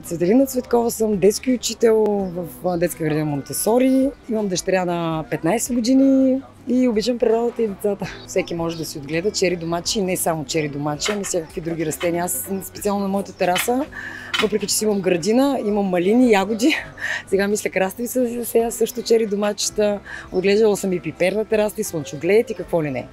Цветелина Цветкова съм детски учител в детска градина Монтесори. Имам дъщеря на 15 години и обичам природата и децата. Всеки може да си отгледа чери домачи и не само чери домачи, ами всякакви други растения. Аз специално на моята тераса, въпреки че си имам градина, имам малини, ягоди. Сега мисля краставица, сега също чери домачета. Отглеждала съм и пипер на терасата, и слънчоглед и какво ли не.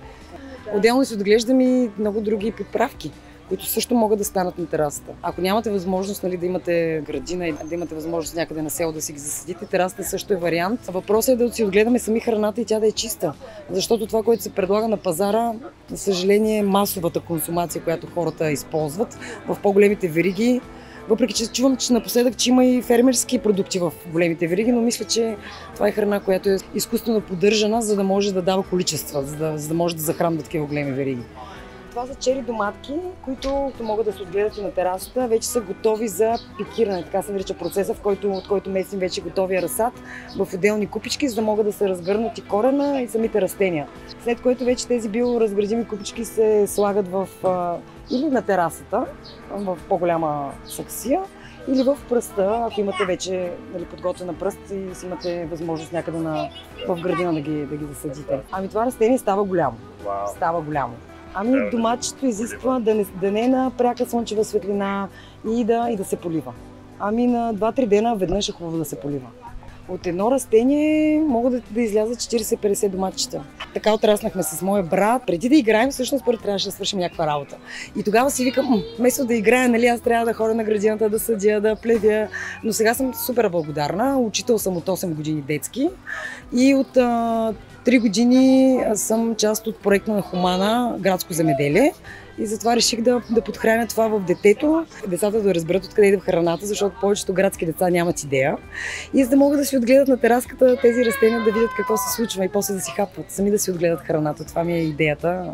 Отделно си отглеждам и много други подправки, които също могат да станат на терасата. Ако нямате възможност, нали, да имате градина и да имате възможност някъде на село да си ги засадите, терасата също е вариант. Въпросът е да си отгледаме сами храната и тя да е чиста. Защото това, което се предлага на пазара, за съжаление, е масовата консумация, която хората използват в по-големите вериги. Въпреки че чувам, че напоследък, че има и фермерски продукти в големите вериги, но мисля, че това е храна, която е изкуствено поддържана, за да може да дава количества, за да може да захранва такива големи вериги. Това са чери доматки, които могат да се отгледат и на терасата. Вече са готови за пикиране. Така се нарича процеса, от който местим вече готовия разсад в отделни купички, за да могат да се разгърнат и корена и самите растения. След което вече тези биоразградими купички се слагат или на терасата, в по-голяма саксия, или в пръста, ако имате вече, нали, подготвена пръст и си имате възможност някъде в градина да ги засадите. Ами това растение става голямо. Става голямо. Ами доматчето изисква да не е на пряка слънчева светлина и да се полива. Ами на 2-3 дена веднъж е хубаво да се полива. От едно растение могат да излязат 40-50 доматчета. Така отраснахме с моя брат. Преди да играем, всъщност първо трябваше да свършим някаква работа. И тогава си викам, вместо да играя, нали, аз трябва да ходя на градината, да съдя, да плевя. Но сега съм супер благодарна. Учител съм от 8 години детски и от 3 години съм част от проекта на Хумана градско земеделие. И затова реших да подхраня това в детето, децата да разберат откъде идва храната, защото повечето градски деца нямат идея. И за да могат да си отгледат на тераската тези растения, да видят какво се случва и после да си хапват, сами да си отгледат храната. Това ми е идеята.